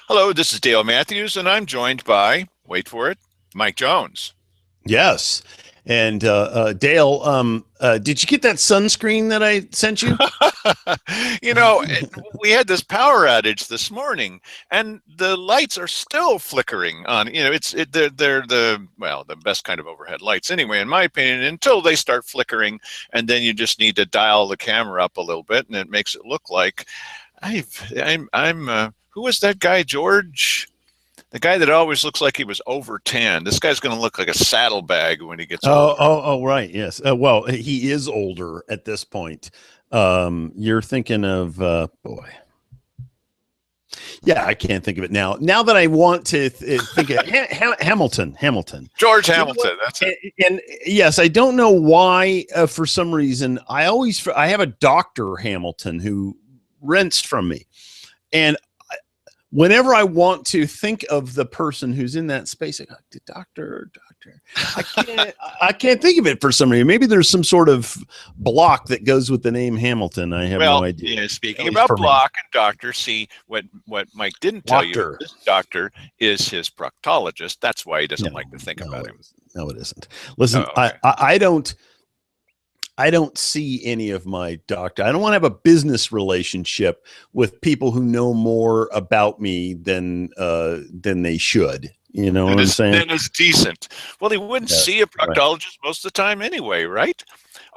Hello, this is Dale Matthews, and I'm joined by, wait for it, Mike Jones. Yes. And Dale, did you get that sunscreen that I sent you? you know, it, we had this power outage this morning, and the lights are still flickering on. They're the best kind of overhead lights anyway, in my opinion, until they start flickering, and then you just need to dial the camera up a little bit, and it makes it look like I'm. Who was that guy, George? The guy that always looks like he was over tan. This guy's going to look like a saddlebag when he gets older. Right. Yes. Well, he is older at this point. You're thinking of, boy. Yeah, I can't think of it now. Now that I want to think of Hamilton. George Hamilton. That's it. And yes, I don't know why. For some reason, I have a Dr. Hamilton who rents from me, and whenever I want to think of the person who's in that space, I go, doctor. I can't think of it for some reason. Maybe there's some sort of block that goes with the name Hamilton. I have no idea. Yeah, speaking about block and doctor, see what Mike didn't tell you. This doctor is his proctologist. That's why he doesn't like to think about him. No, it isn't. Listen, okay. I don't see any of my doctor. I don't want to have a business relationship with people who know more about me than they should. You know what I'm saying? Then it's decent. Well, he wouldn't see a proctologist most of the time anyway, right?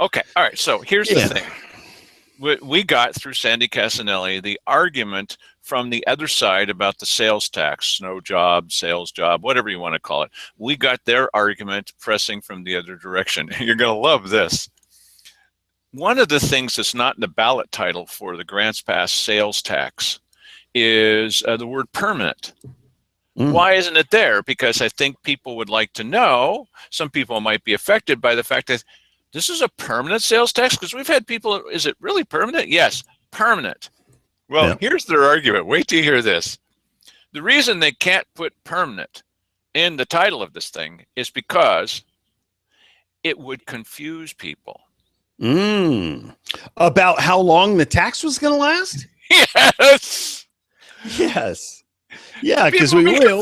Okay. All right. So here's the thing. We got through Sandy Casanelli the argument from the other side about the sales tax, snow job, sales job, whatever you want to call it. We got their argument pressing from the other direction. You're going to love this. One of the things that's not in the ballot title for the grants pass sales tax is the word permanent. Why isn't it there? Because I think people would like to know, some people might be affected by the fact that this is a permanent sales tax, because we've had people, is it really permanent? Yes, permanent. Well, here's their argument. Wait till you hear this. The reason they can't put permanent in the title of this thing is because it would confuse people. About how long the tax was going to last? Yes. Yeah, because wait a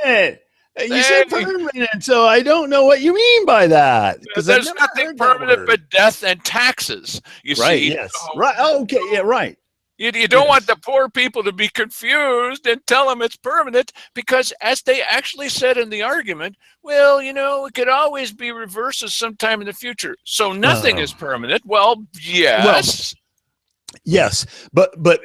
minute. You said permanent, so I don't know what you mean by that. Because there's nothing permanent but death and taxes. You see? Yes. Right. Oh, okay. Yeah. Right. You don't want the poor people to be confused and tell them it's permanent, because as they actually said in the argument, well, it could always be reversed sometime in the future. So nothing is permanent. Well, yes. Yes, but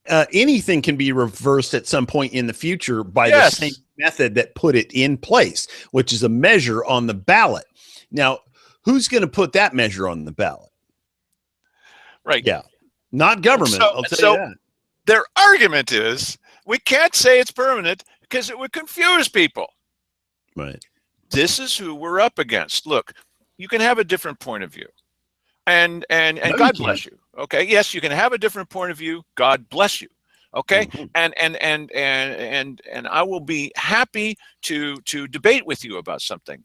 anything can be reversed at some point in the future by the same method that put it in place, which is a measure on the ballot. Now, who's going to put that measure on the ballot? Right. Yeah. Not government, I'll tell you that. Their argument is we can't say it's permanent because it would confuse people. Right. This is who we're up against. Look, you can have a different point of view. And God bless you. Okay. Yes, you can have a different point of view. God bless you. Okay. And I will be happy to debate with you about something.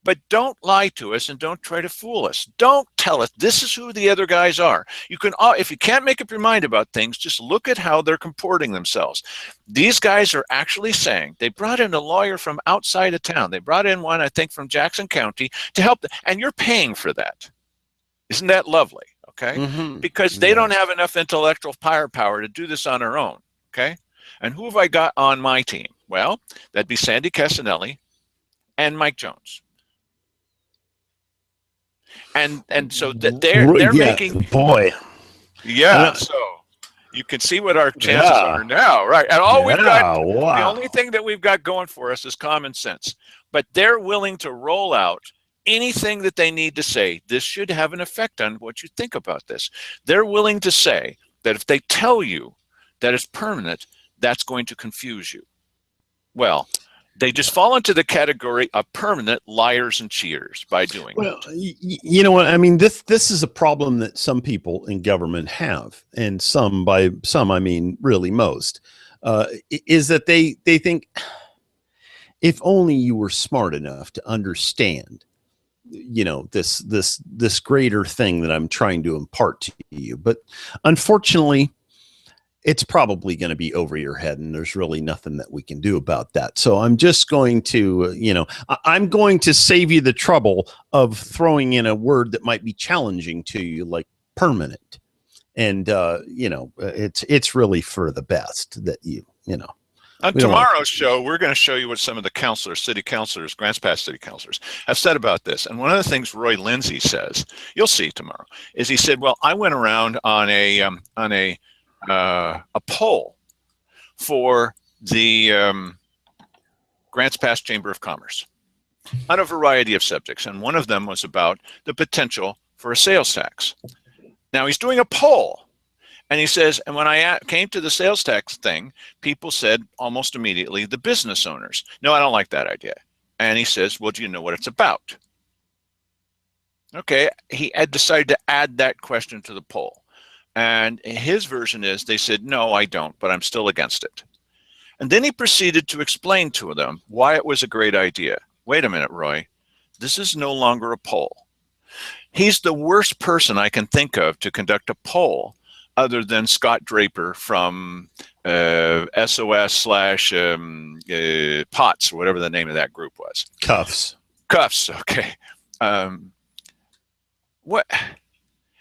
But don't lie to us and don't try to fool us. Don't tell us this is who the other guys are. You can, if you can't make up your mind about things, just look at how they're comporting themselves. These guys are actually saying, they brought in a lawyer from outside of town. They brought in one, I think, from Jackson County to help them, and you're paying for that. Isn't that lovely? Okay. Because they don't have enough intellectual firepower to do this on their own. Okay. And who have I got on my team? Well, that'd be Sandy Casanelli and Mike Jones. And so that they're making boy. Yeah. So you can see what our chances are now, right? And all we've got, the only thing that we've got going for us is common sense. But they're willing to roll out anything that they need to say. This should have an effect on what you think about this. They're willing to say that if they tell you that it's permanent, that's going to confuse you. Well, they just fall into the category of permanent liars and cheaters by doing it. You know what? I mean, this is a problem that some people in government have, and by some, I mean really most, is that they think if only you were smart enough to understand, this greater thing that I'm trying to impart to you. But unfortunately, it's probably going to be over your head, and there's really nothing that we can do about that. So I'm just going to, I'm going to save you the trouble of throwing in a word that might be challenging to you, like permanent. And, it's really for the best that On tomorrow's show, we're going to show you what some of the counselors, city councilors, Grants Pass city councilors have said about this. And one of the things Roy Lindsay says, you'll see tomorrow, is he said, well, I went around on a poll for the Grants Pass Chamber of Commerce on a variety of subjects. And one of them was about the potential for a sales tax. Now he's doing a poll. And he says, and when I came to the sales tax thing, people said almost immediately, the business owners, no, I don't like that idea. And he says, well, do you know what it's about? Okay, he had decided to add that question to the poll. And his version is, they said, no, I don't, but I'm still against it. And then he proceeded to explain to them why it was a great idea. Wait a minute, Roy, this is no longer a poll. He's the worst person I can think of to conduct a poll other than Scott Draper from SOS/POTS, or whatever the name of that group was. Cuffs, okay. What?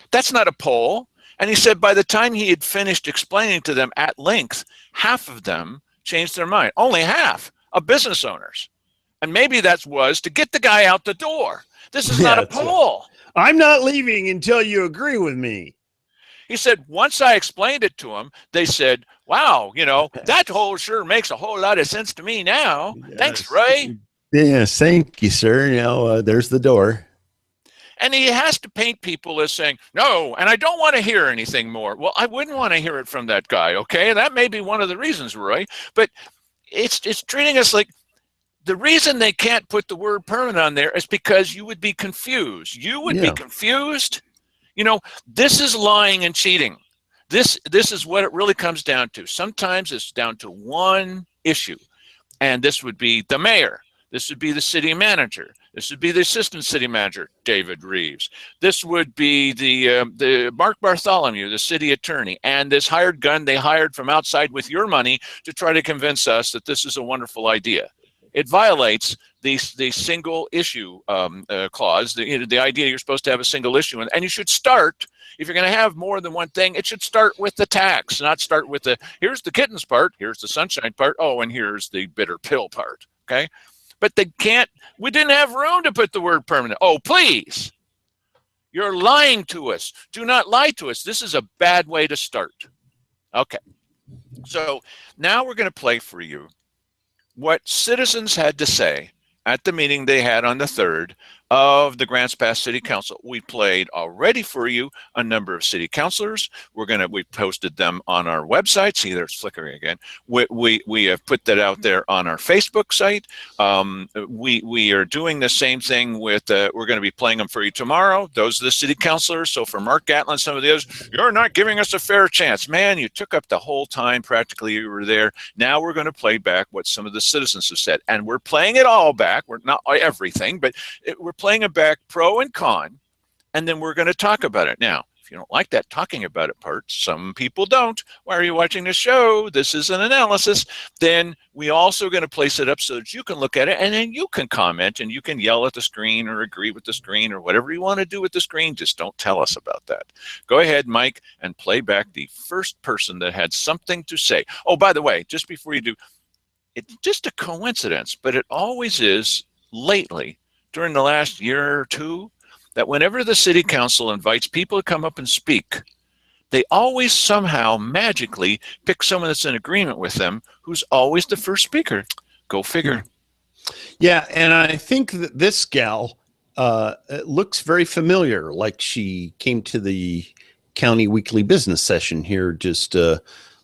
That's not a poll. And he said by the time he had finished explaining to them at length, half of them changed their mind. Only half of business owners. And maybe that was to get the guy out the door. This is not a poll. I'm not leaving until you agree with me. He said, once I explained it to them, they said, wow, that whole sure makes a whole lot of sense to me now. Yes. Thanks, Ray. Yes, thank you, sir. There's the door. And he has to paint people as saying, no, and I don't want to hear anything more. Well, I wouldn't want to hear it from that guy, okay? That may be one of the reasons, Roy. But it's treating us like the reason they can't put the word permanent on there is because you would be confused. You would be confused. This is lying and cheating. This is what it really comes down to. Sometimes it's down to one issue, and this would be the mayor. This would be the city manager. This would be the assistant city manager, David Reeves. This would be the Mark Bartholomew, the city attorney, and this hired gun they hired from outside with your money to try to convince us that this is a wonderful idea. It violates the single issue clause, the idea you're supposed to have a single issue. And you should start, if you're going to have more than one thing, it should start with the tax, not start with here's the kittens part, here's the sunshine part, oh, and here's the bitter pill part, okay? But we didn't have room to put the word permanent. Oh, please, you're lying to us. Do not lie to us. This is a bad way to start. Okay, so now we're going to play for you what citizens had to say at the meeting they had on the 3rd of the Grants Pass City Council. We played already for you a number of city councilors. We posted them on our website. See, there's flickering again. We have put that out there on our Facebook site. We are doing the same thing with, we're going to be playing them for you tomorrow. Those are the city councilors. So for Mark Gatlin, some of the others, you're not giving us a fair chance. Man, you took up the whole time practically you were there. Now we're going to play back what some of the citizens have said. And we're playing it all back. We're not everything, but we're playing it back pro and con, and then we're going to talk about it. Now, if you don't like that talking about it part, some people don't. Why are you watching the show? This is an analysis. Then we also going to place it up so that you can look at it, and then you can comment, and you can yell at the screen or agree with the screen or whatever you want to do with the screen. Just don't tell us about that. Go ahead, Mike, and play back the first person that had something to say. Oh, by the way, just before you do, it's just a coincidence, but it always is lately, during the last year or two, that whenever the city council invites people to come up and speak, they always somehow magically pick someone that's in agreement with them who's always the first speaker. Go figure. Yeah, and I think that this gal looks very familiar, like she came to the county weekly business session here just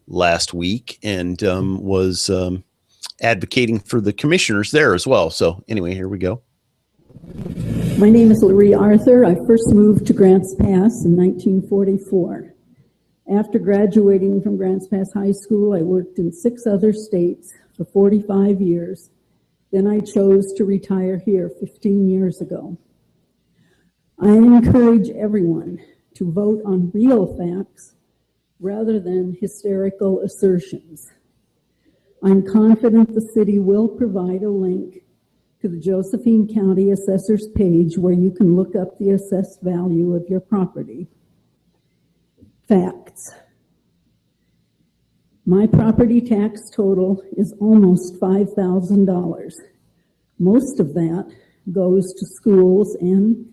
last week and was advocating for the commissioners there as well. So anyway, here we go. My name is Larry Arthur. I first moved to Grants Pass in 1944. After graduating from Grants Pass High School, I worked in 6 other states for 45 years. Then I chose to retire here 15 years ago. I encourage everyone to vote on real facts rather than hysterical assertions. I'm confident the city will provide a link to the Josephine County Assessor's page where you can look up the assessed value of your property. Facts. My property tax total is almost $5,000. Most of that goes to schools and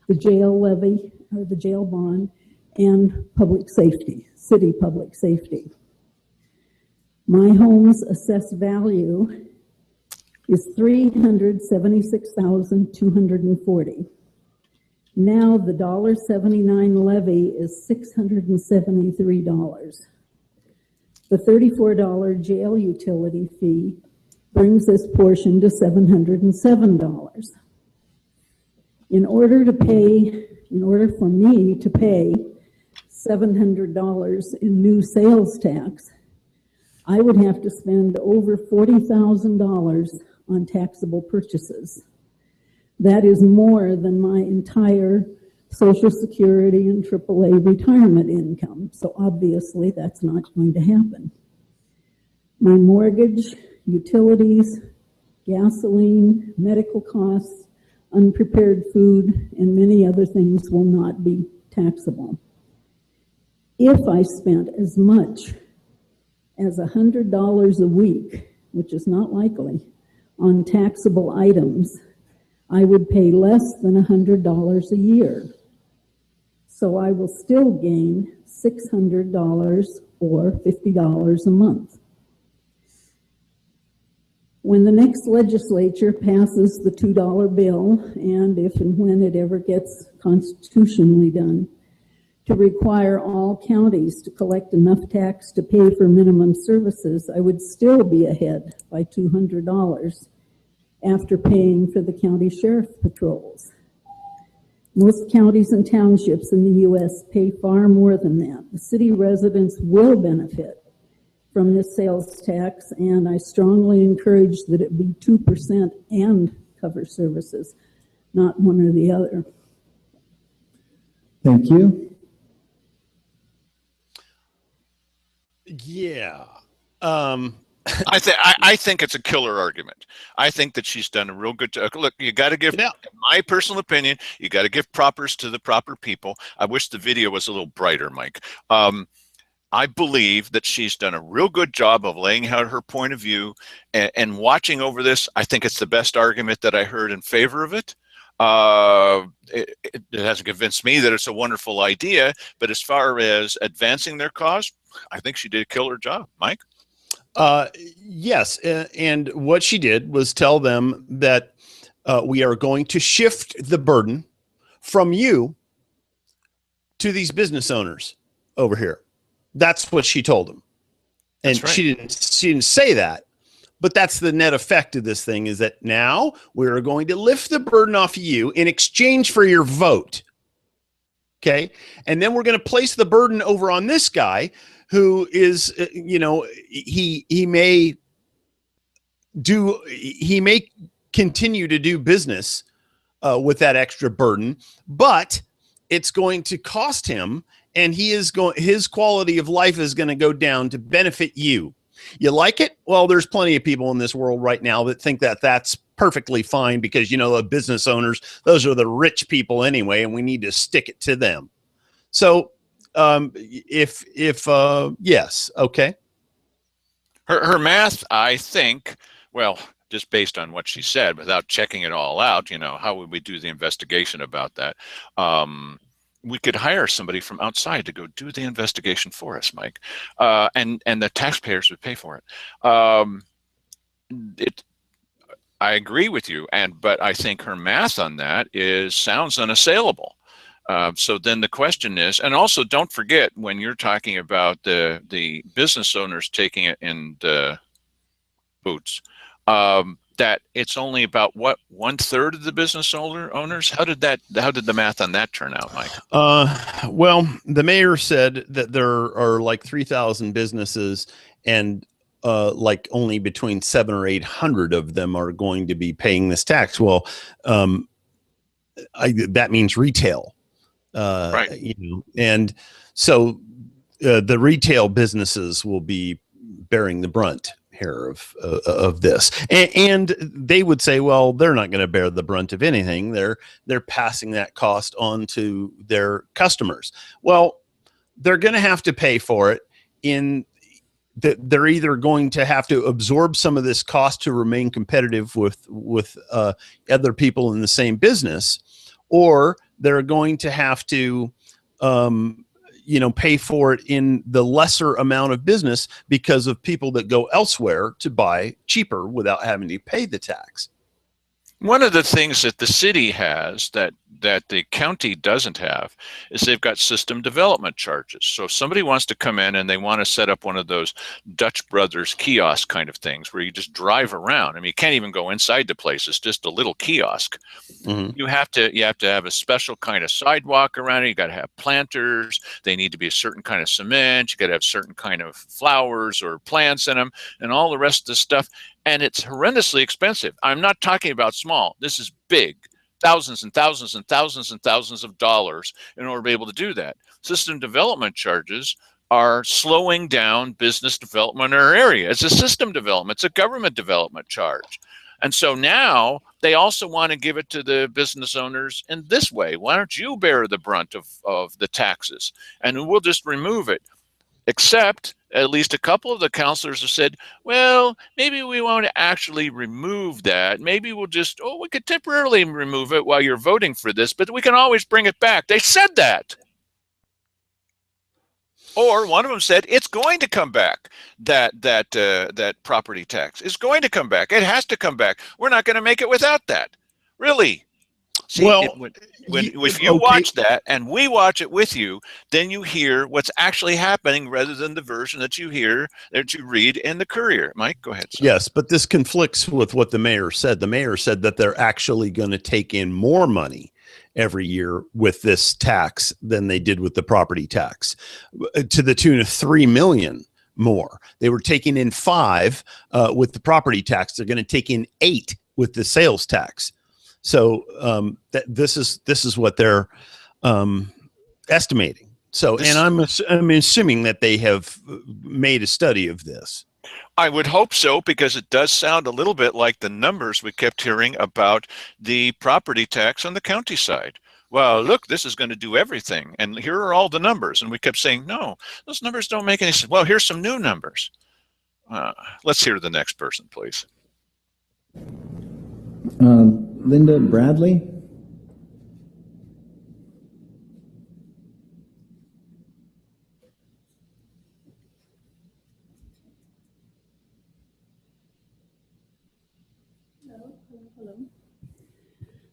the jail levy, or the jail bond, and public safety, city public safety. My home's assessed value is $376,240. Now the $1.79 levy is $673. The $34 jail utility fee brings this portion to $707. In order for me to pay $700 in new sales tax, I would have to spend over $40,000 on taxable purchases. That is more than my entire Social Security and AAA retirement income. So obviously that's not going to happen. My mortgage, utilities, gasoline, medical costs, unprepared food, and many other things will not be taxable. If I spent as much as $100 a week, which is not likely, on taxable items, I would pay less than $100 a year. So I will still gain $600 or $50 a month. When the next legislature passes the $2 bill, and if and when it ever gets constitutionally done, to require all counties to collect enough tax to pay for minimum services, I would still be ahead by $200 after paying for the county sheriff patrols. Most counties and townships in the U.S. pay far more than that. The city residents will benefit from this sales tax, and I strongly encourage that it be 2% and cover services, not one or the other. Thank you. Yeah. I think it's a killer argument. I think that she's done a real good job. Look, you got to give, in my personal opinion, you got to give propers to the proper people. I wish the video was a little brighter, Mike. I believe that she's done a real good job of laying out her point of view and watching over this. I think it's the best argument that I heard in favor of it. It hasn't convinced me that it's a wonderful idea, but as far as advancing their cause, I think she did a killer job. Mike? Yes. And what she did was tell them that we are going to shift the burden from you to these business owners over here. That's what she told them. And right. she didn't say that, but that's the net effect of this thing, is that now we're going to lift the burden off of you in exchange for your vote. Okay. And then we're going to place the burden over on this guy who is, he may continue to do business with that extra burden, but it's going to cost him, and his quality of life is going to go down to benefit you. You like it? Well, there's plenty of people in this world right now that think that that's perfectly fine because, the business owners, those are the rich people anyway, and we need to stick it to them. So, yes, okay. Her math, I think, well, just based on what she said, without checking it all out, how would we do the investigation about that? We could hire somebody from outside to go do the investigation for us, Mike, and the taxpayers would pay for it. I agree with you, but I think her math on that sounds unassailable. So then the question is, and also don't forget when you're talking about the business owners taking it in the boots, that it's only about 1/3 of the business owners. How did the math on that turn out, Mike? Well, the mayor said that there are like 3,000 businesses, and like only between 700 or 800 of them are going to be paying this tax. Well, that means retail, right? And so the retail businesses will be bearing the brunt here of this, and they would say, well, they're not going to bear the brunt of anything. They're passing that cost on to their customers. Well, they're going to have to pay for it in that they're either going to have to absorb some of this cost to remain competitive with other people in the same business, or they're going to have to pay for it in the lesser amount of business because of people that go elsewhere to buy cheaper without having to pay the tax. One of the things that the city has that the county doesn't have is they've got system development charges. So if somebody wants to come in and they want to set up one of those Dutch Brothers kiosk kind of things where you just drive around. I mean, you can't even go inside the place. It's just a little kiosk. Mm-hmm. You have to have a special kind of sidewalk around it. You got to have planters. They need to be a certain kind of cement. You got to have certain kind of flowers or plants in them and all the rest of the stuff. And it's horrendously expensive. I'm not talking about small. This is big, thousands and thousands and thousands and thousands of dollars in order to be able to do that. System development charges are slowing down business development in our area. It's a system development. It's a government development charge. And so now they also want to give it to the business owners in this way. Why don't you bear the brunt of the taxes? And we'll just remove it. Except at least a couple of the counselors have said, well, maybe we won't actually remove that. Maybe we'll just, we could temporarily remove it while you're voting for this, but we can always bring it back. They said that. Or one of them said, it's going to come back. That property tax is going to come back. It has to come back. We're not going to make it without that. Really? See, if you watch that and we watch it with you, then you hear what's actually happening rather than the version that you read in the Courier. Mike, go ahead. Son. Yes, but this conflicts with what the mayor said. The mayor said that they're actually going to take in more money every year with this tax than they did with the property tax, to the tune of $3 million more. They were taking in 5 with the property tax. They're going to take in 8 with the sales tax. So this is what they're estimating. So, and I'm assuming that they have made a study of this. I would hope so, because it does sound a little bit like the numbers we kept hearing about the property tax on the county side. Well, look, this is going to do everything, and here are all the numbers. And we kept saying, no, those numbers don't make any sense. Well, here's some new numbers. Let's hear the next person, please. Linda Bradley. Hello.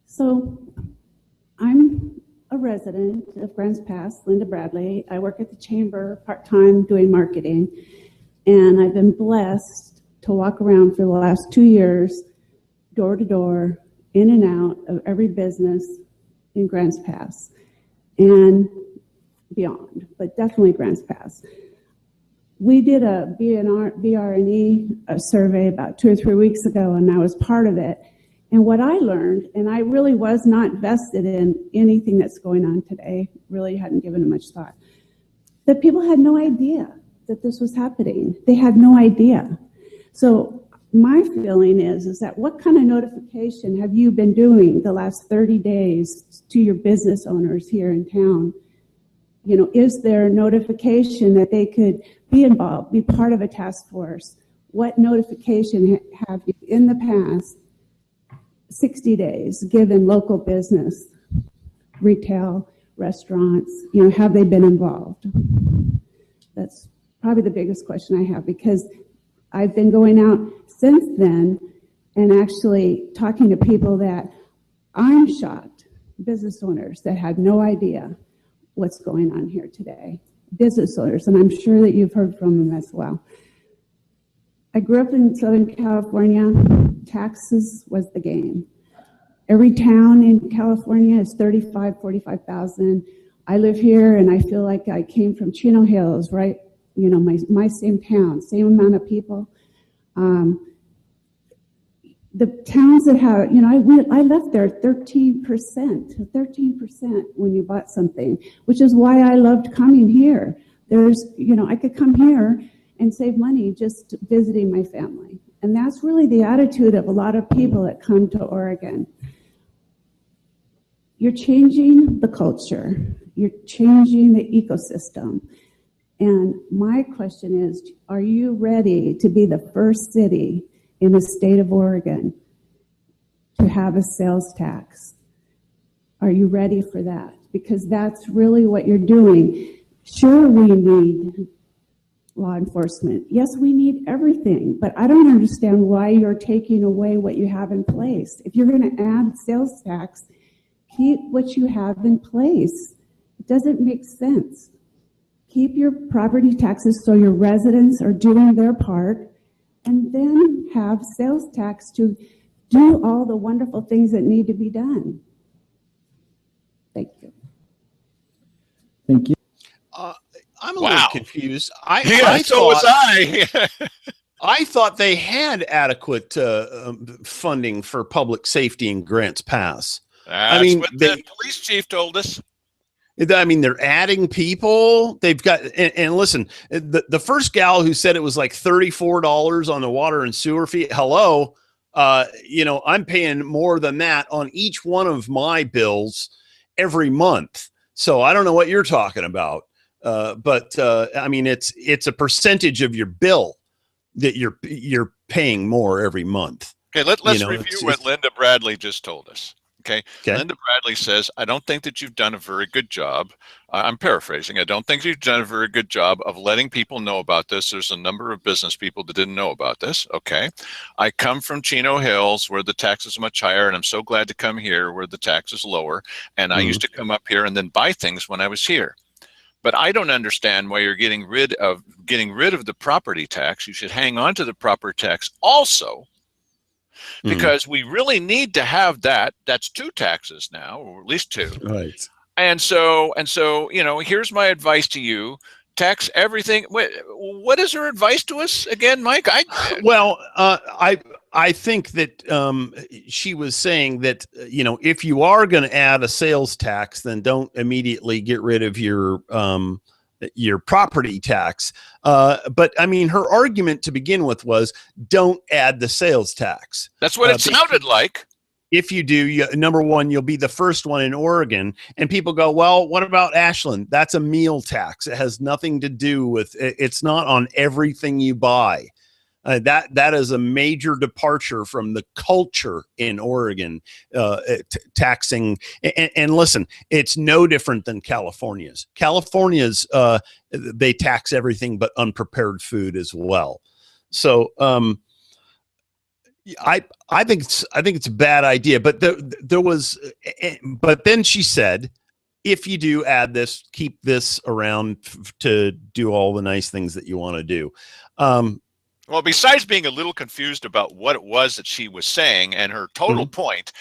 So I'm a resident of Grants Pass, Linda Bradley. I work at the chamber part-time doing marketing, and I've been blessed to walk around for the last 2 years, door to door, in and out of every business in Grants Pass and beyond, but definitely Grants Pass. We did a BRNE survey about 2 or 3 weeks ago, and I was part of it. And what I learned, and I really was not vested in anything that's going on today, really hadn't given it much thought, that people had no idea that this was happening. They had no idea. So my feeling is that what kind of notification have you been doing the last 30 days to your business owners here in town? You know, is there notification that they could be involved, be part of a task force? What notification have you in the past 60 days given local business, retail, restaurants, you know, have they been involved? That's probably the biggest question I have, because I've been going out since then and actually talking to people that I'm shocked, business owners that had no idea what's going on here today. Business owners, and I'm sure that you've heard from them as well. I grew up in Southern California. Taxes was the game. Every town in California is 35, 45,000. I live here and I feel like I came from Chino Hills, right? You know, my same town, same amount of people. The towns that have, you know, I left there 13% when you bought something, which is why I loved coming here. There's, you know, I could come here and save money just visiting my family. And that's really the attitude of a lot of people that come to Oregon. You're changing the culture. You're changing the ecosystem. And my question is, are you ready to be the first city in the state of Oregon to have a sales tax? Are you ready for that? Because that's really what you're doing. Sure, we need law enforcement. Yes, we need everything, but I don't understand why you're taking away what you have in place. If you're going to add sales tax, keep what you have in place. It doesn't make sense. Keep your property taxes so your residents are doing their part, and then have sales tax to do all the wonderful things that need to be done. Thank you. Thank you. I'm a little confused. I thought they had adequate funding for public safety in Grants Pass. That's what the police chief told us. I mean, they're adding people. They've got, and listen, the first gal who said it was like $34 on the water and sewer fee. Hello, you know, I'm paying more than that on each one of my bills every month. So I don't know what you're talking about. But I mean, it's a percentage of your bill that you're paying more every month. Okay, let's review what Linda Bradley just told us. Okay. Linda Bradley says, I don't think that you've done a very good job. I'm paraphrasing. I don't think you've done a very good job of letting people know about this. There's a number of business people that didn't know about this. Okay. I come from Chino Hills where the tax is much higher, and I'm so glad to come here where the tax is lower. And I used to come up here and then buy things when I was here. But I don't understand why you're getting rid of the property tax. You should hang on to the property tax also, because we really need to have that. That's two taxes now, or at least two. Right. And so, you know, here's my advice to you: tax everything. What is her advice to us again, Mike? I think that she was saying that, you know, if you are going to add a sales tax, then don't immediately get rid of your property tax. But I mean, her argument to begin with was don't add the sales tax. That's what it sounded like. If you do, number one, you'll be the first one in Oregon. And people go, well, what about Ashland? That's a meal tax. It has nothing to do with, it's not on everything you buy. That is a major departure from the culture in Oregon, taxing. And listen, it's no different than California's. California's, they tax everything but unprepared food as well. So I think it's a bad idea. But there was, but then she said, if you do add this, keep this around to do all the nice things that you want to do. Well, besides being a little confused about what it was that she was saying and her total point,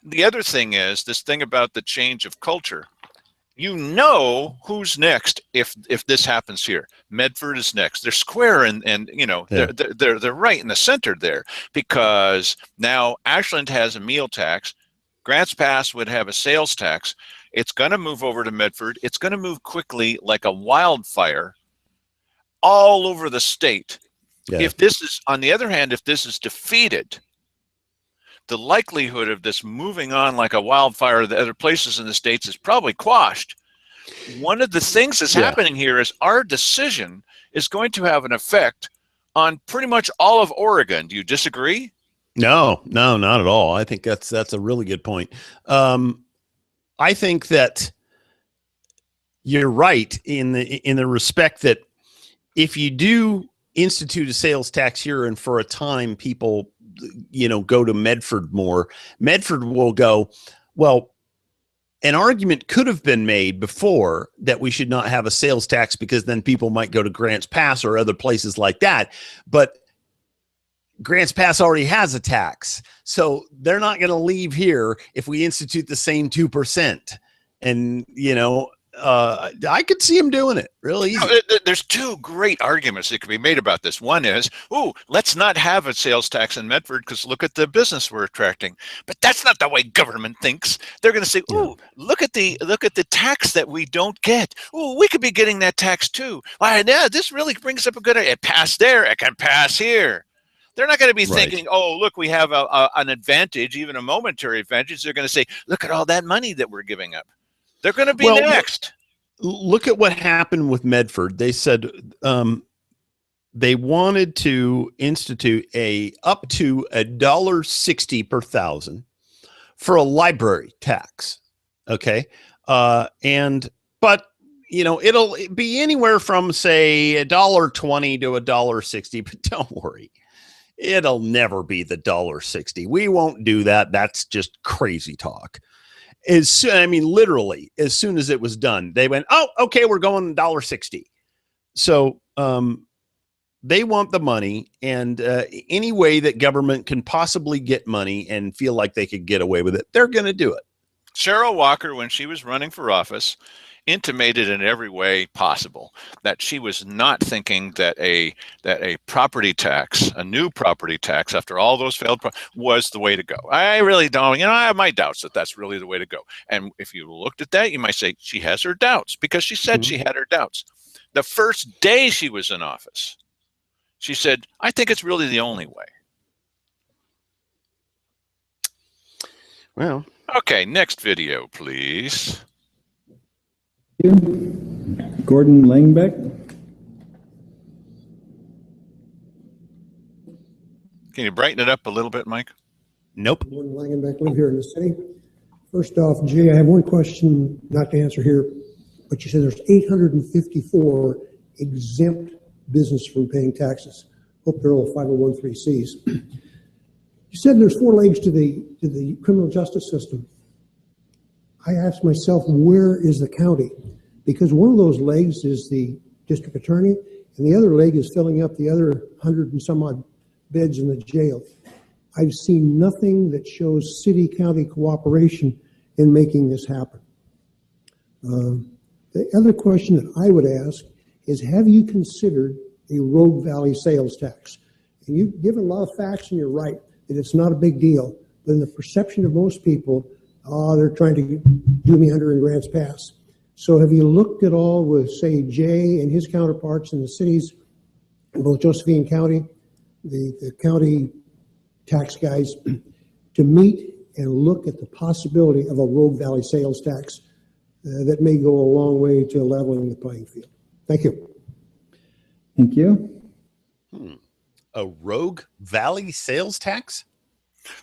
the other thing is this thing about the change of culture. You know who's next if this happens here. Medford is next. They're square and you know, they're right in the center there, because now Ashland has a meal tax. Grants Pass would have a sales tax. It's going to move over to Medford. It's going to move quickly like a wildfire all over the state. Yeah. If this is, on the other hand, if this is defeated, the likelihood of this moving on like a wildfire to the other places in the states is probably quashed. One of the things that's happening here is our decision is going to have an effect on pretty much all of Oregon. Do you disagree? No, not at all. I think that's a really good point. I think that you're right in the respect that if you do institute a sales tax here and for a time people, you know, go to Medford more, Medford will go, well, an argument could have been made before that we should not have a sales tax because then people might go to Grants Pass or other places like that. But Grants Pass already has a tax. So they're not going to leave here if we institute the same 2%. And, you know, I could see him doing it real easy. There's two great arguments that can be made about this. One is, let's not have a sales tax in Medford because look at the business we're attracting. But that's not the way government thinks. They're going to say, look at the tax that we don't get. We could be getting that tax too. Yeah, this really brings up a good idea. It passed there, it can pass here. They're not going to be thinking, look, we have an advantage, even a momentary advantage. They're going to say, look at all that money that we're giving up. They're going to be next. Look at what happened with Medford. They said they wanted to institute up to $1.60 per thousand for a library tax. Okay. But it'll be anywhere from say $1.20 to $1.60, but don't worry. It'll never be the $1.60. We won't do that. That's just crazy talk. Literally, as soon as it was done, they went, okay, we're going $1.60. So they want the money, and any way that government can possibly get money and feel like they could get away with it, they're going to do it. Cheryl Walker, when she was running for office, intimated in every way possible that she was not thinking that a property tax, a new property tax after all those failed was the way to go. I really don't, I have my doubts that that's really the way to go. And if you looked at that, you might say she has her doubts because she said she had her doubts. The first day she was in office, she said, I think it's really the only way. Well, okay, next video, please. Gordon Langbeck. Can you brighten it up a little bit, Mike? Nope. Gordon Langenbeck, live here in the city. First off, Jay, I have one question not to answer here, but you said there's 854 exempt business from paying taxes. Hope they're all 501(c)(3)s. You said there's 4 legs to the criminal justice system. I asked myself, where is the county? Because one of those legs is the district attorney, and the other leg is filling up the other 100 and some odd beds in the jail. I've seen nothing that shows city-county cooperation in making this happen. The other question that I would ask is, have you considered a Rogue Valley sales tax? And you've given a lot of facts, and you're right that it's not a big deal, but in the perception of most people, they're trying to do me under in Grants Pass. So have you looked at all with, say, Jay and his counterparts in the cities, in both Josephine County, the county tax guys, to meet and look at the possibility of a Rogue Valley sales tax that may go a long way to leveling the playing field? Thank you. Thank you. A Rogue Valley sales tax?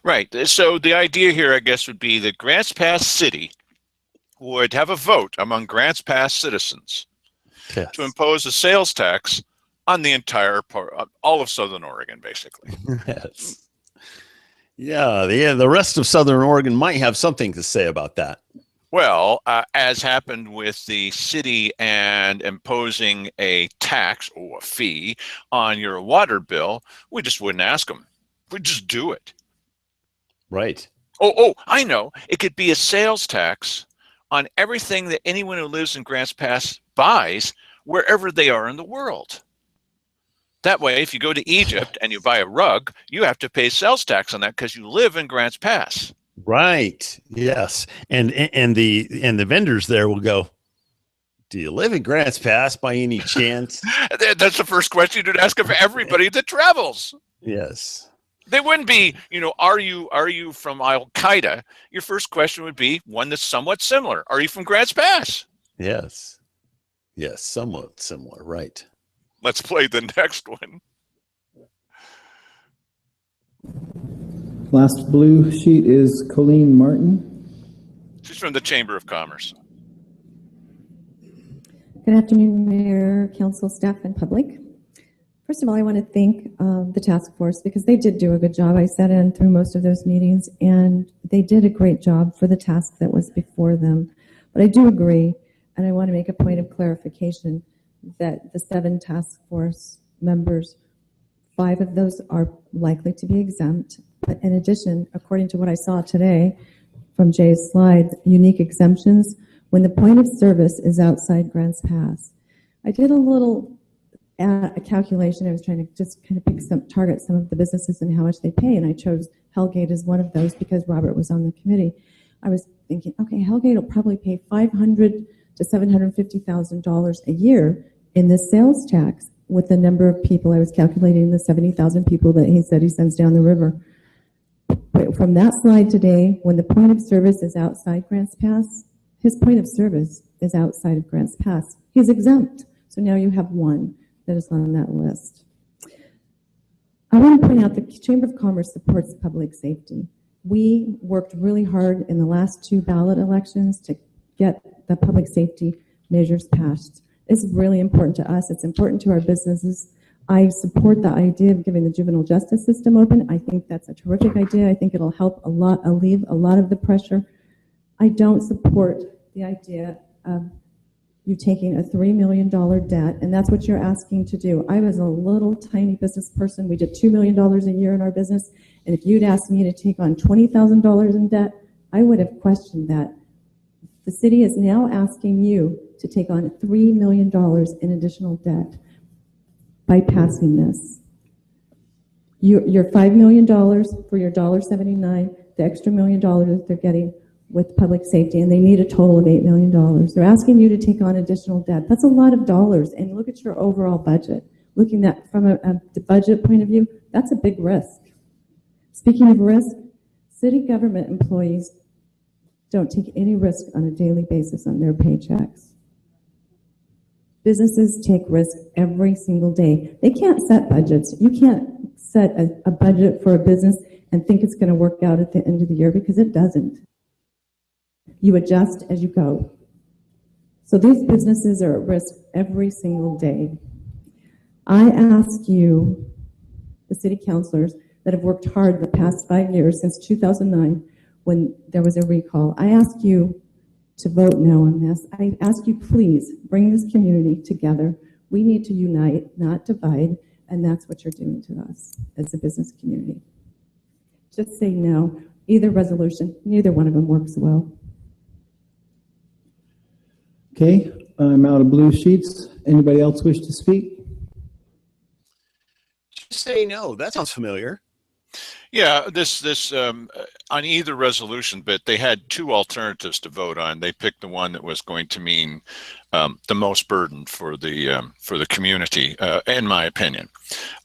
Right. So the idea here, I guess, would be that Grants Pass City would have a vote among Grants Pass citizens to impose a sales tax on the entire all of Southern Oregon, basically. Yes. Yeah, the rest of Southern Oregon might have something to say about that. Well, as happened with the city and imposing a tax or a fee on your water bill, we just wouldn't ask them. We'd just do it. Right. Oh, I know. It could be a sales tax on everything that anyone who lives in Grants Pass buys wherever they are in the world. That way, if you go to Egypt and you buy a rug, you have to pay sales tax on that because you live in Grants Pass. Right. Yes. And the vendors there will go, do you live in Grants Pass by any chance? That's the first question you'd ask of everybody that travels. Yes. They wouldn't be, are you from Al Qaeda? Your first question would be one that's somewhat similar. Are you from Grants Pass? Yes. Yes, somewhat similar. Right. Let's play the next one. Last blue sheet is Colleen Martin. She's from the Chamber of Commerce. Good afternoon, Mayor, Council, staff, and public. First of all, I want to thank the task force because they did do a good job. I sat in through most of those meetings, and they did a great job for the task that was before them. But I do agree, and I want to make a point of clarification that the 7 task force members, 5 of those are likely to be exempt. But in addition, according to what I saw today from Jay's slide, unique exemptions when the point of service is outside Grants Pass. I did a little a calculation. I was trying to just kind of target some of the businesses and how much they pay, and I chose Hellgate as one of those because Robert was on the committee. I was thinking, okay, Hellgate will probably pay $500,000 to $750,000 a year in this sales tax with the number of people. I was calculating the 70,000 people that he said he sends down the river. But from that slide today, when the point of service is outside Grants Pass, his point of service is outside of Grants Pass. He's exempt. So now you have one that is on that list. I want to point out the Chamber of Commerce supports public safety. We worked really hard in the last 2 ballot elections to get the public safety measures passed. It's really important to us. It's important to our businesses. I support the idea of giving the juvenile justice system open. I think that's a terrific idea. I think it'll help alleviate a lot of the pressure. I don't support the idea of you taking a $3 million debt, and that's what you're asking to do. I was a little tiny business person. We did $2 million a year in our business, and if you'd asked me to take on $20,000 in debt, I would have questioned that. The city is now asking you to take on $3 million in additional debt by passing this. Your $5 million for your $1.79, the extra $1 million that they're getting with public safety, and they need a total of $8 million. They're asking you to take on additional debt. That's a lot of dollars, and look at your overall budget. Looking at from a budget point of view, that's a big risk. Speaking of risk, city government employees don't take any risk on a daily basis on their paychecks. Businesses take risk every single day. They can't set budgets. You can't set a budget for a business and think it's going to work out at the end of the year, because it doesn't. You adjust as you go. So these businesses are at risk every single day. I ask you, the city councilors that have worked hard the past 5 years, since 2009, when there was a recall, I ask you to vote no on this. I ask you, please bring this community together. We need to unite, not divide, and that's what you're doing to us as a business community. Just say no. Either resolution, neither one of them works well. Okay, I'm out of blue sheets. Anybody else wish to speak? Just say no. That sounds familiar. Yeah, this on either resolution, but they had 2 alternatives to vote on. They picked the one that was going to mean the most burden for the community, in my opinion.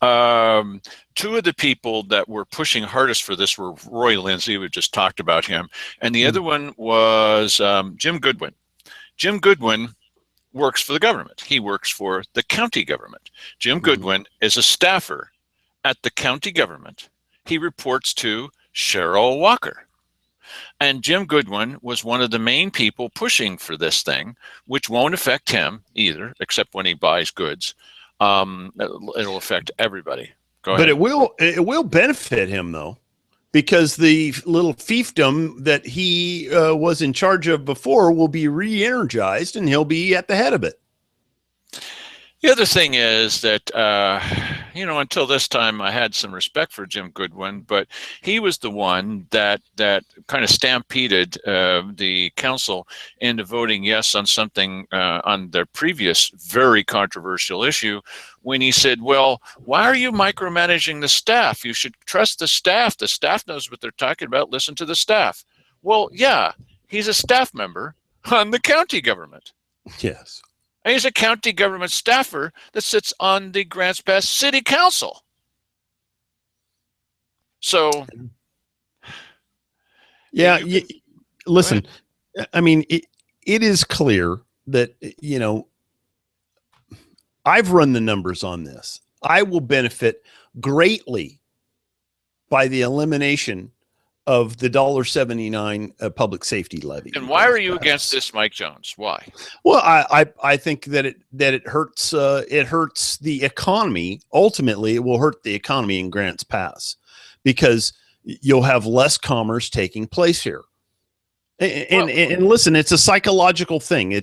2 of the people that were pushing hardest for this were Roy Lindsay. We just talked about him, and the other one was Jim Goodwin. Jim Goodwin works for the government. He works for the county government. Jim Goodwin is a staffer at the county government. He reports to Cheryl Walker. And Jim Goodwin was one of the main people pushing for this thing, which won't affect him either, except when he buys goods. It'll affect everybody. Go ahead. But it will benefit him, though, because the little fiefdom that he was in charge of before will be re-energized, and he'll be at the head of it. The other thing is that, until this time I had some respect for Jim Goodwin, but he was the one that kind of stampeded the council into voting yes on something on their previous very controversial issue, when he said, well, why are you micromanaging the staff? You should trust the staff. The staff knows what they're talking about. Listen to the staff. Well, yeah, he's a staff member on the county government. Yes. And he's a county government staffer that sits on the Grants Pass City Council. So, yeah, listen, I mean, it is clear that, I've run the numbers on this. I will benefit greatly by the elimination of the $1.79 public safety levy. And why are you against this, Mike Jones? Why? Well, I think that it hurts the economy. Ultimately, it will hurt the economy in Grants Pass, because you'll have less commerce taking place here. And listen, it's a psychological thing.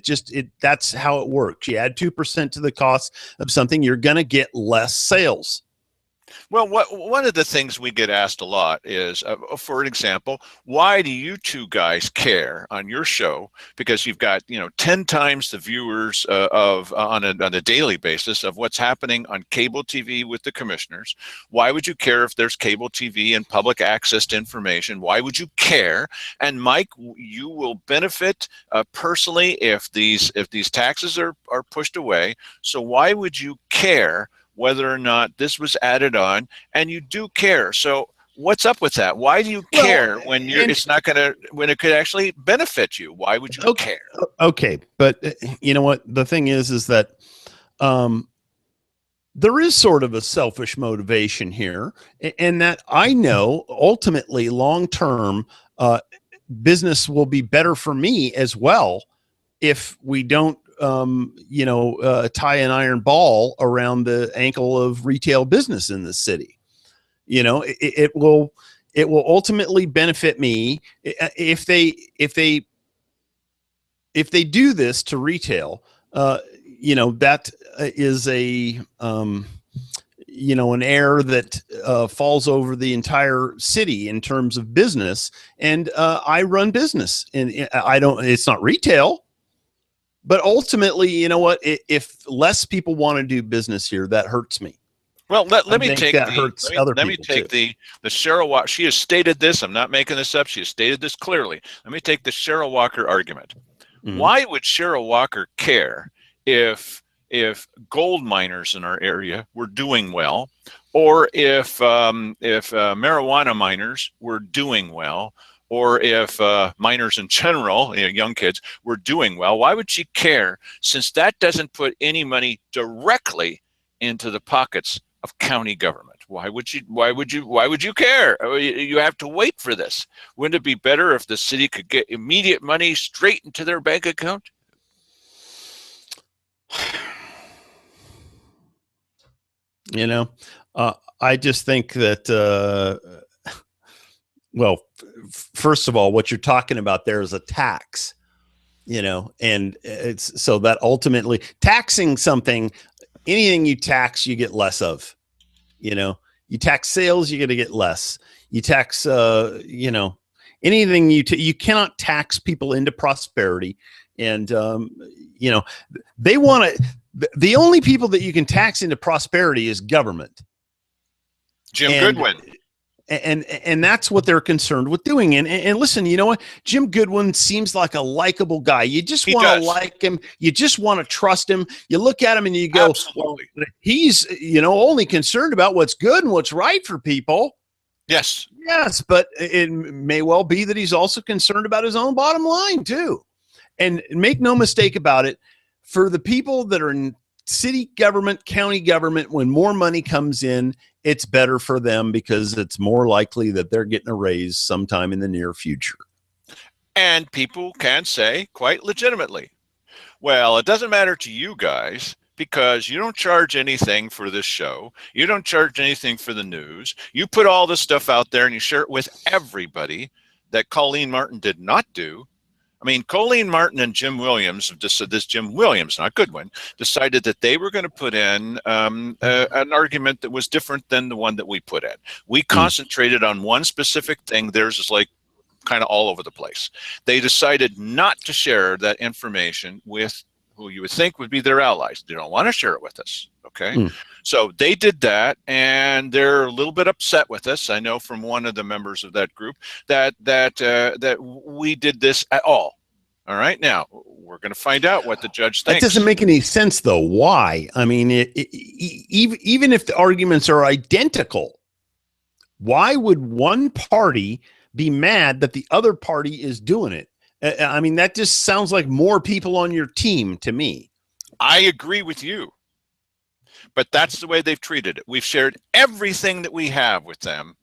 That's how it works. You add 2% to the cost of something, you're going to get less sales. Well, one of the things we get asked a lot is, for example, why do you two guys care on your show? Because you've got 10 times the viewers on a daily basis of what's happening on cable TV with the commissioners. Why would you care if there's cable TV and public access to information? Why would you care? And Mike, you will benefit personally if these taxes are pushed away. So why would you care whether or not this was added on? And you do care. So what's up with that? Why do you care when it's not going to, when it could actually benefit you? Why would you care? Okay. But you know what? The thing is that there is sort of a selfish motivation here, and that I know ultimately long-term business will be better for me as well if we don't tie an iron ball around the ankle of retail business in the city. It will ultimately benefit me if they do this to retail. That is an error that falls over the entire city in terms of business. And I run business, and it's not retail. But ultimately, you know what? If less people want to do business here, that hurts me. Well, let me take that hurts other people. Let me take the Cheryl Walker. She has stated this. I'm not making this up. She has stated this clearly. Let me take the Cheryl Walker argument. Mm-hmm. Why would Cheryl Walker care if gold miners in our area were doing well, or if marijuana miners were doing well, or if minors in general, young kids, were doing well? Why would she care, since that doesn't put any money directly into the pockets of county government? Why would you care? You have to wait for this. Wouldn't it be better if the city could get immediate money straight into their bank account? I just think that first of all, what you're talking about there is a tax, and it's so that ultimately taxing something, anything you tax, you get less of. You tax sales, you're going to get less. You tax, anything you cannot tax people into prosperity. And, they want to, the only people that you can tax into prosperity is government. Jim Goodwin. And that's what they're concerned with doing. And listen, you know what? Jim Goodwin seems like a likable guy. You just want to like him. You just want to trust him. You look at him and you go, absolutely. Well, he's, only concerned about what's good and what's right for people. Yes. Yes. But it may well be that he's also concerned about his own bottom line too. And make no mistake about it, for the people that are in city government, county government, when more money comes in, it's better for them because it's more likely that they're getting a raise sometime in the near future. And people can say quite legitimately, well, it doesn't matter to you guys because you don't charge anything for this show. You don't charge anything for the news. You put all this stuff out there and you share it with everybody that Colleen Martin did not do. I mean, Colleen Martin and Jim Williams, Jim Williams, not Goodwin, decided that they were going to put in an argument that was different than the one that we put in. We concentrated on one specific thing. Theirs is like kind of all over the place. They decided not to share that information with who you would think would be their allies. They don't want to share it with us. Okay. So they did that, and they're a little bit upset with us. I know from one of the members of that group that we did this at all. All right. Now we're going to find out what the judge thinks. That doesn't make any sense, though. Why? I mean, even if the arguments are identical, why would one party be mad that the other party is doing it? I mean, that just sounds like more people on your team to me. I agree with you. But that's the way they've treated it. We've shared everything that we have with them,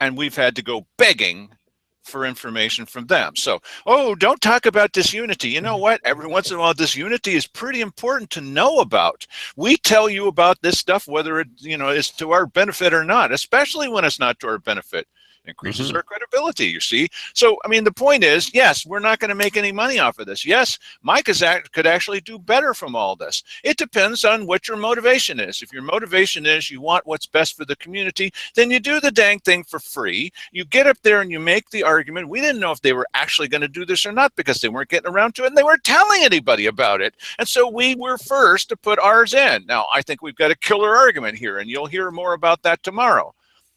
and we've had to go begging for information from them. So, don't talk about disunity. You know what? Every once in a while, disunity is pretty important to know about. We tell you about this stuff, whether it is to our benefit or not, especially when it's not to our benefit. increases our credibility, you see. So, I mean, the point is, yes, we're not going to make any money off of this. Yes, Mike could actually do better from all this. It depends on what your motivation is. If your motivation is you want what's best for the community, then you do the dang thing for free. You get up there and you make the argument. We didn't know if they were actually going to do this or not because they weren't getting around to it and they weren't telling anybody about it. And so we were first to put ours in. Now, I think we've got a killer argument here, and you'll hear more about that tomorrow.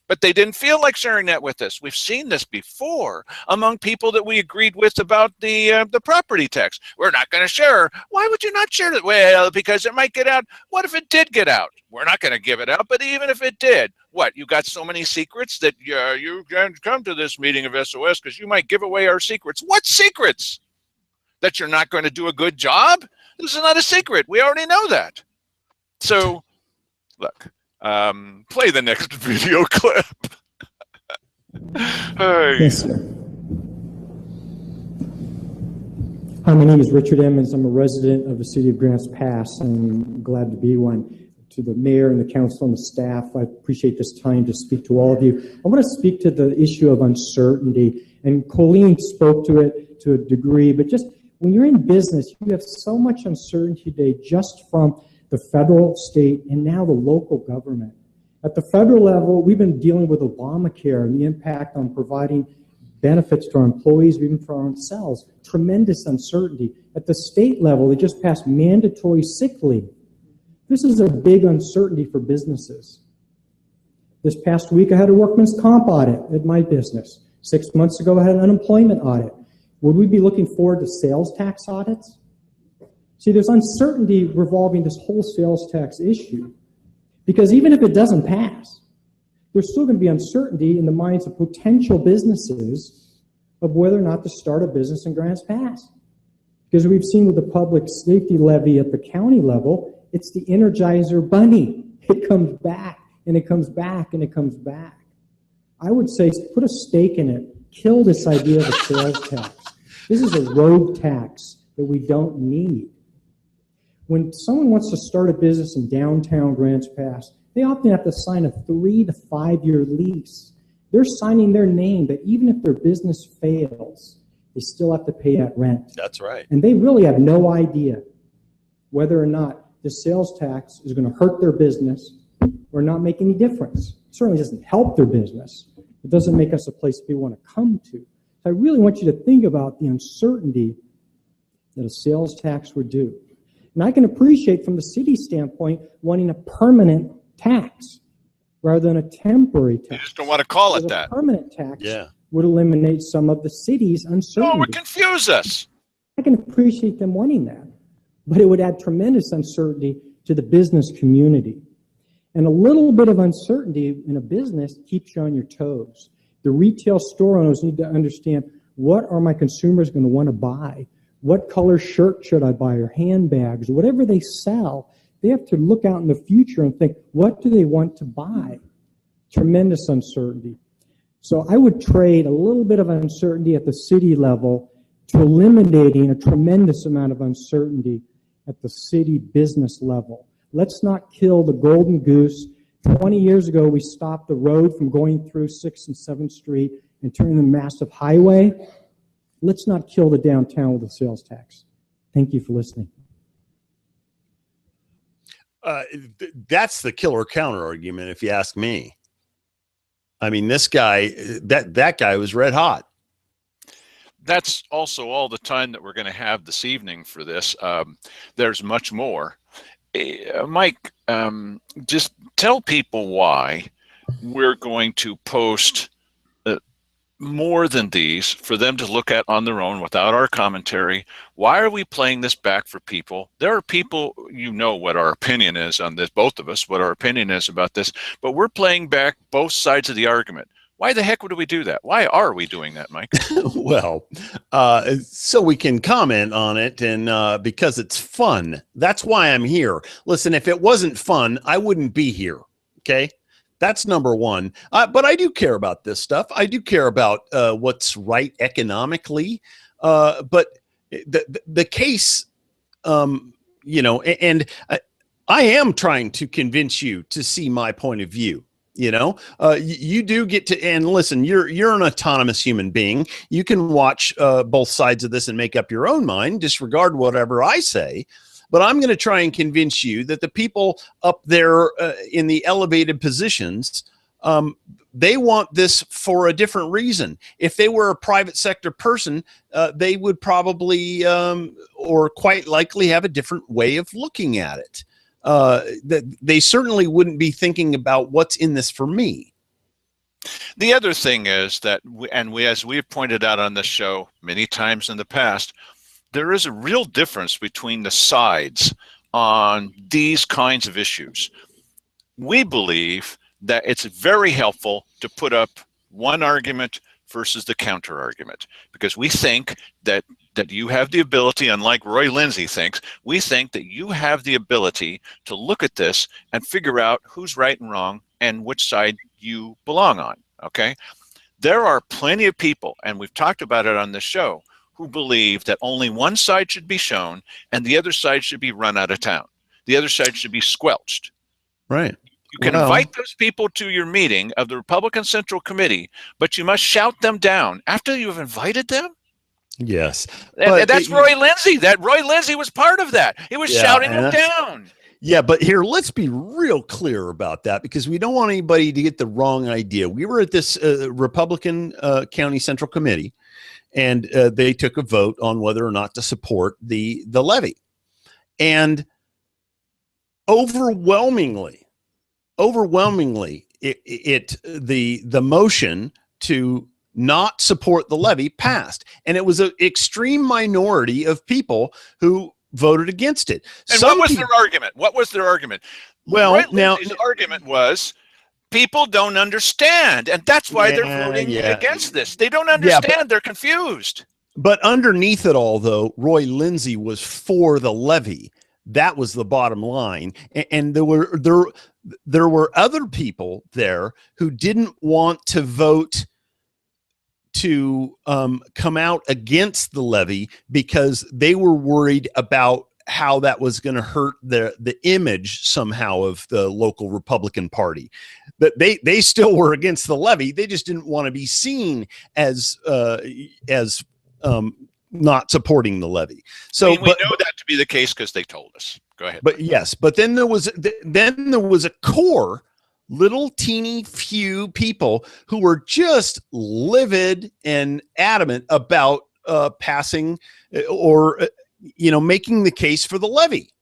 But they didn't feel like sharing that with us. We've seen this before among people that we agreed with about the property tax. We're not going to share. Why would you not share it? Well, because it might get out. What if it did get out? We're not going to give it out. But even if it did, what? You got so many secrets that you can come to this meeting of SOS because you might give away our secrets. What secrets? That you're not going to do a good job? This is not a secret. We already know that. So, look. Play the next video clip. Hey. Yes, sir. Hi, my name is Richard Emmons. I'm a resident of the city of Grants Pass, and I'm glad to be one. To the mayor and the council and the staff, I appreciate this time to speak to all of you. I want to speak to the issue of uncertainty, and Colleen spoke to it to a degree, but just when you're in business, you have so much uncertainty today just from the federal, state, and now the local government. At the federal level, we've been dealing with Obamacare and the impact on providing benefits to our employees, even for ourselves. Tremendous uncertainty. At the state level, they just passed mandatory sick leave. This is a big uncertainty for businesses. This past week, I had a workman's comp audit at my business. 6 months ago, I had an unemployment audit. Would we be looking forward to sales tax audits? See, there's uncertainty revolving this whole sales tax issue, because even if it doesn't pass, there's still going to be uncertainty in the minds of potential businesses of whether or not to start a business in Grants Pass. Because we've seen with the public safety levy at the county level, it's the Energizer Bunny. It comes back, and it comes back, and it comes back. I would say put a stake in it. Kill this idea of a sales tax. This is a road tax that we don't need. When someone wants to start a business in downtown Grants Pass, they often have to sign a 3 to 5 year lease. They're signing their name that even if their business fails, they still have to pay that rent. That's right. And they really have no idea whether or not the sales tax is going to hurt their business or not make any difference. It certainly doesn't help their business. It doesn't make us a place people want to come to. So I really want you to think about the uncertainty that a sales tax would do. And I can appreciate from the city standpoint wanting a permanent tax rather than a temporary tax. You just don't want to call it that. A permanent tax would eliminate some of the city's uncertainty. No, it would confuse us. I can appreciate them wanting that, but it would add tremendous uncertainty to the business community. And a little bit of uncertainty in a business keeps you on your toes. The retail store owners need to understand, what are my consumers going to want to buy? What color shirt should I buy, or handbags, or whatever they sell? They have to look out in the future and think, what do they want to buy? Tremendous uncertainty. So I would trade a little bit of uncertainty at the city level to eliminating a tremendous amount of uncertainty at the city business level. Let's not kill the golden goose. 20 years ago, we stopped the road from going through 6th and 7th Street and turning the massive highway. Let's not kill the downtown with a sales tax. Thank you for listening. That's the killer counter argument, if you ask me. I mean, this guy, that guy was red hot. That's also all the time that we're going to have this evening for this. There's much more. Mike, just tell people why we're going to post more than these for them to look at on their own without our commentary. Why are we playing this back for people? There are people, you know what our opinion is on this, both of us, what our opinion is about this, but we're playing back both sides of the argument. Why the heck would we do that? Why are we doing that, Mike? Well, so we can comment on it, and because it's fun. That's why I'm here. Listen, if it wasn't fun, I wouldn't be here. Okay? That's number one. But I do care about this stuff. I do care about what's right economically. But the case, you know, and I am trying to convince you to see my point of view. You do get to, and listen, you're an autonomous human being. You can watch both sides of this and make up your own mind, disregard whatever I say. But I'm going to try and convince you that the people up there in the elevated positions, they want this for a different reason. If they were a private sector person, they would probably or quite likely have a different way of looking at it. That they certainly wouldn't be thinking about what's in this for me. The other thing is that, as we've pointed out on this show many times in the past, there is a real difference between the sides on these kinds of issues. We believe that it's very helpful to put up one argument versus the counter argument, because we think that you have the ability, unlike Roy Lindsay thinks, we think that you have the ability to look at this and figure out who's right and wrong and which side you belong on, okay? There are plenty of people, and we've talked about it on the show, who believe that only one side should be shown and the other side should be run out of town. The other side should be squelched. Right. You can invite those people to your meeting of the Republican Central Committee, but you must shout them down after you've invited them. Yes. That's Roy Lindsay. That Roy Lindsay was part of that. He was shouting them down. Yeah, but here, let's be real clear about that, because we don't want anybody to get the wrong idea. We were at this Republican County Central Committee, and they took a vote on whether or not to support the levy. And overwhelmingly, the motion to not support the levy passed. And it was an extreme minority of people who voted against it. And what was their argument? What was their argument? Well, Roy Lindsay's argument was, people don't understand, and that's why they're voting against this. They don't understand. They're confused. But underneath it all, though, Roy Lindsay was for the levy. That was the bottom line. And there were other people there who didn't want to vote to come out against the levy because they were worried about how that was going to hurt the image somehow of the local Republican Party. But they still were against the levy. They just didn't want to be seen as not supporting the levy. So we know that to be the case because they told us. Go ahead. But yes, but then there was a core, little teeny few people who were just livid and adamant about passing or making the case for the levy.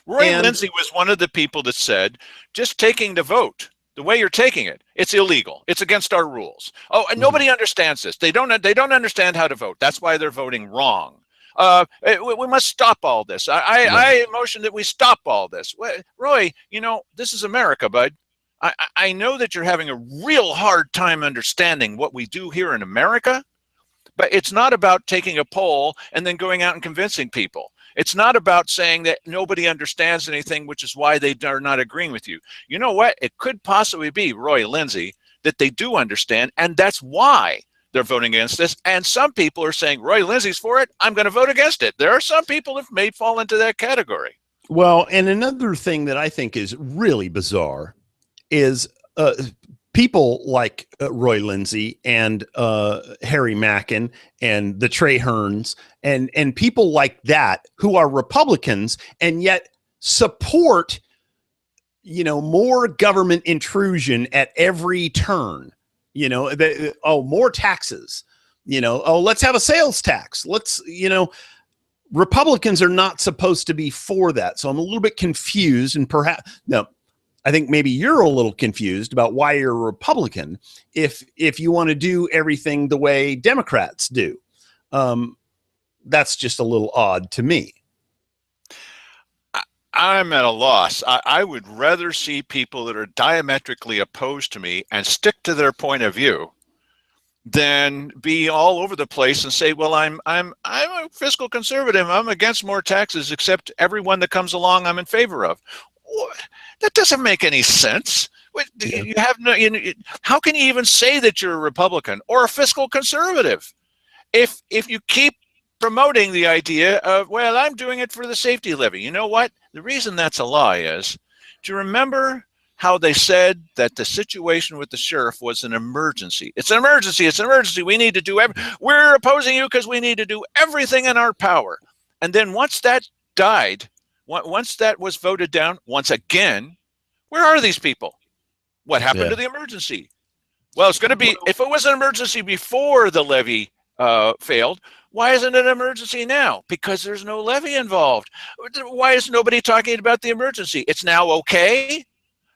Roy Lindsay was one of the people that said, just taking the vote, the way you're taking it, it's illegal. It's against our rules. Oh, and nobody understands this. They don't understand how to vote. That's why they're voting wrong. We must stop all this. I motion that we stop all this. Roy, this is America, bud. I know that you're having a real hard time understanding what we do here in America, but it's not about taking a poll and then going out and convincing people. It's not about saying that nobody understands anything, which is why they are not agreeing with you. You know what? It could possibly be, Roy Lindsay, that they do understand, and that's why they're voting against this. And some people are saying, Roy Lindsay's for it, I'm going to vote against it. There are some people that may fall into that category. Well, and another thing that I think is really bizarre is people like Roy Lindsay and Harry Mackin and the Traherns and people like that who are Republicans and yet support, more government intrusion at every turn. More taxes. Let's have a sales tax. Republicans are not supposed to be for that. So I'm a little bit confused, and I think maybe you're a little confused about why you're a Republican if you want to do everything the way Democrats do. That's just a little odd to me. I'm at a loss. I would rather see people that are diametrically opposed to me and stick to their point of view than be all over the place and say, well, I'm a fiscal conservative. I'm against more taxes, except everyone that comes along I'm in favor of. That doesn't make any sense. You have no. How can you even say that you're a Republican or a fiscal conservative if you keep promoting the idea of, well, I'm doing it for the safety levy? You know what? The reason that's a lie is, do you remember how they said that the situation with the sheriff was an emergency. It's an emergency. It's an emergency. We need to do we're opposing you because we need to do everything in our power. And then once that died, once that was voted down, once again, where are these people? What happened to the emergency? Well, it's going to be, if it was an emergency before the levy failed, why isn't it an emergency now? Because there's no levy involved. Why is nobody talking about the emergency? It's now okay?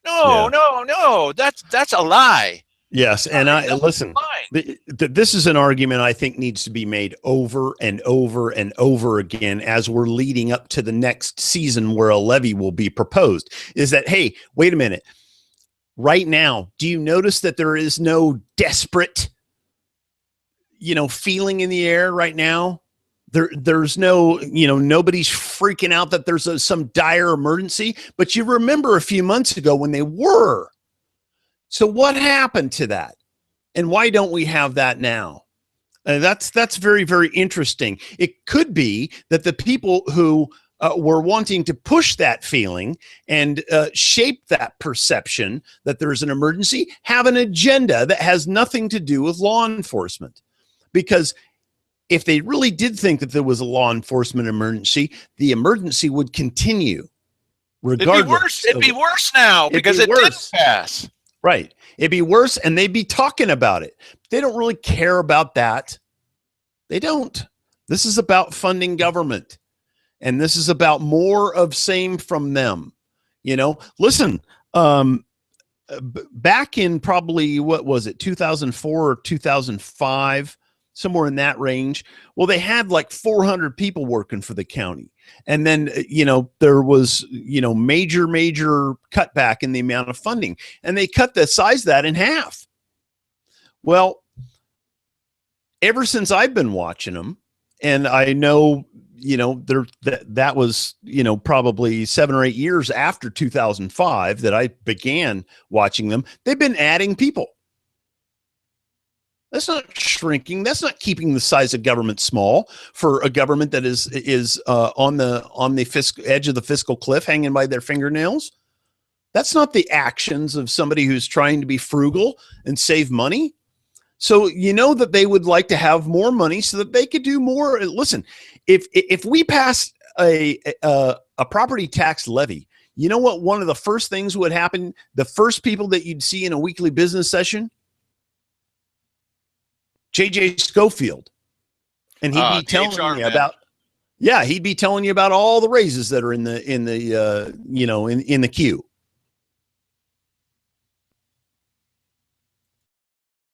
No, that's a lie. Yes, and listen, this is an argument I think needs to be made over and over and over again as we're leading up to the next season where a levy will be proposed, is that, hey, wait a minute. Right now, do you notice that there is no desperate, feeling in the air right now? There's no, nobody's freaking out that there's some dire emergency, but you remember a few months ago when they were. So what happened to that? And why don't we have that now? That's very, very interesting. It could be that the people who were wanting to push that feeling and shape that perception that there's an emergency have an agenda that has nothing to do with law enforcement. Because if they really did think that there was a law enforcement emergency, the emergency would continue regardless. It'd be worse now because it didn't pass. Right. It'd be worse, and they'd be talking about it. They don't really care about that. They don't. This is about funding government, and this is about more of same from them. Listen, back in probably, what was it, 2004 or 2005, somewhere in that range. Well, they had like 400 people working for the county. And then, there was, major cutback in the amount of funding, and they cut the size of that in half. Well, ever since I've been watching them, and I know, that was, probably 7 or 8 years after 2005 that I began watching them, they've been adding people. That's not shrinking. That's not keeping the size of government small for a government that is on the edge of the fiscal cliff, hanging by their fingernails. That's not the actions of somebody who's trying to be frugal and save money. So that they would like to have more money so that they could do more. Listen, if we pass a property tax levy, you know what? One of the first things would happen. The first people that you'd see in a weekly business session. J.J. Schofield, and he'd be telling you about, he'd be telling you about all the raises that are in the queue.